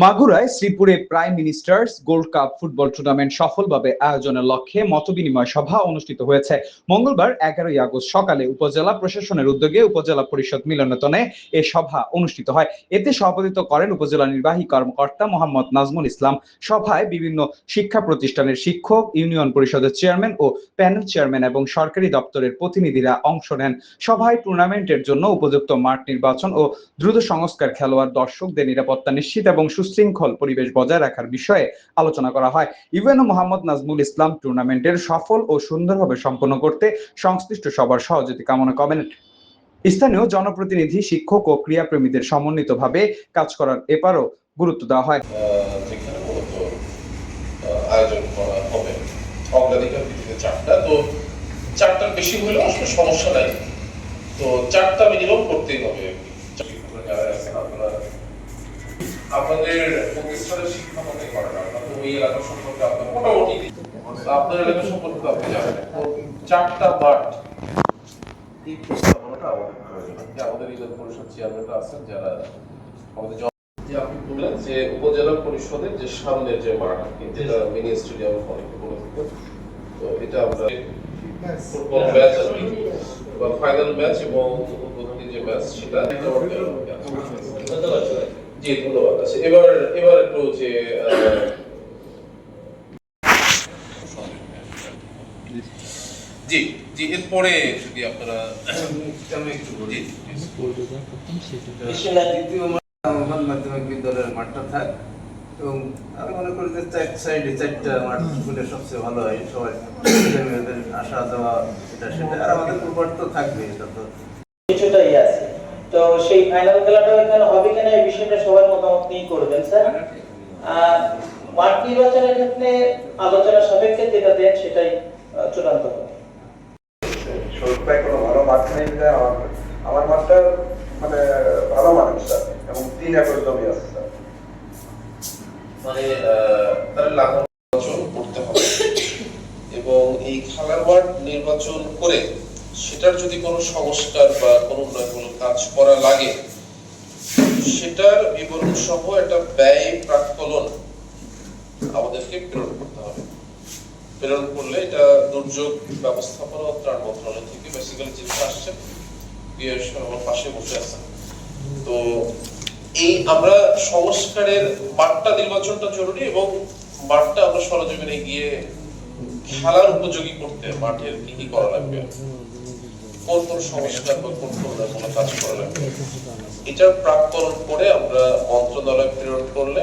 মাগুরায় শ্রীপুরে prime ministers gold cup football tournament সফলভাবে আয়োজনের লক্ষ্যে মতবিনিময় সভা অনুষ্ঠিত হয়েছে। মঙ্গলবার 11ই আগস্ট সকালে উপজেলা প্রশাসনের উদ্যোগে উপজেলা পরিষদ মিলনায়তনে এ সভা অনুষ্ঠিত হয়। এতে সভাপতিত্ব করেন উপজেলা নির্বাহী কর্মকর্তা মোহাম্মদ নাজমুল ইসলাম। সভায় বিভিন্ন শিক্ষা প্রতিষ্ঠানের শিক্ষক, ইউনিয়ন পরিষদের চেয়ারম্যান ও প্যানেল চেয়ারম্যান এবং সরকারি দপ্তরের প্রতিনিধিরা অংশ নেন। সভায় টুর্নামেন্টের জন্য উপযুক্ত মাঠ নির্বাচন ও দ্রুত সংস্কার, খেলোয়াড় দর্শকদের নিরাপত্তা নিশ্চিত এবং সুশৃঙ্খল পরিবেশ বজায় রাখার বিষয়ে আলোচনা করা হয়। ইউএনও মোহাম্মদ নাজমুল ইসলাম টুর্নামেন্টের সফল ও সুন্দরভাবে সম্পন্ন করতে সংশ্লিষ্ট সবার সহযোগিতা কামনা করেন। স্থানীয় জনপ্রতিনিধি, শিক্ষক ও ক্রীড়াপ্রেমীদের সমন্বিতভাবে কাজ করার এপারও গুরুত্ব দেওয়া হয়। আয়োজন করা হবে অগ্রাধিকার ভিত্তিতে চারটার বেশি হলে আসলে সমস্যা নাই, তো চারটা মিনিমাম করতেই হবে। আপনাদের প্রতিষ্ঠানের শিক্ষা মনে করেন, আপনার ওই এলাকা সম্পর্কে আপনার মোটামুটি আপনার এলাকা সম্পর্কে আপনি জানেন, তো চারটা মাঠ এই প্রস্তাবনাটা আমাদের প্রয়োজন। আমাদের ইউনিয়ন পরিষদ চেয়ারম্যানরা আছেন যারা আমাদের যে আপনি বললেন যে উপজেলা পরিষদের যে সামনের যে মাঠ, যেটা মিনি স্টেডিয়াম অনেকে বলে থাকেন, তো এটা আমরা ফুটবল ম্যাচ বা ফাইনাল ম্যাচ এবং উদ্বোধনী যে ম্যাচ সেটা জি ধন্যবাদ। আছে এবার একটু যে জি জি এরপরে যদি আপনারা একটু বলি মাধ্যমিক বিদ্যালয়ের মাঠটা থাক, এবং আমি মনে করি যে সাইডে চারটা মাঠ হলে সবচেয়ে ভালো হয়। সবাই আসা যাওয়া সেটা আর আমাদের ফুটবল তো থাকবে, এটা তো কিছুটাই আছে। তো সেই ফাইনাল খেলাটা এখানে হবে কিনা এই বিষয়টা সবার মতামত নিয়ে করবেন স্যার। মাঠ নির্বাচনের ক্ষেত্রে আলোচনা সাপেক্ষে যেটা দেন সেটাই চূড়ান্ত হবে। সরকার কোনো ভালো মাঠ নেই, আমার মাঠটা মানে ভালো মানুষ স্যার, এবং 3 একর জমি আছে স্যার। মানে তার নির্বাচন করতে হবে এবং এই খেলার মাঠ নির্বাচন করে সেটার যদি কোনো সংস্কার বা কোনো উন্নয়নমূলক কাজ করা লাগে, সেটার বিবরণ সহ একটা ব্যয় প্রাক্কলন আমাদেরকে প্রেরণ করতে হবে। প্রেরণ করলে এটা দুর্যোগ ব্যবস্থাপনা ও ত্রাণ মন্ত্রণালয় থেকে বেসিক্যালি যেটা আসছে, আমার পাশে বসে আছে। তো এই আমরা সংস্কারের মাঠটা নির্বাচনটা জরুরি এবং মাঠটা আমরা সরজমিনে গিয়ে খেলার উপযোগী করতে মাঠের কি কি করা লাগবে, কোন কোন সংস্কার বা কোন কোন কাজ করা লাগবে, এটার প্রাক্কলন করে আমরা মন্ত্রণালয় প্রেরণ করলে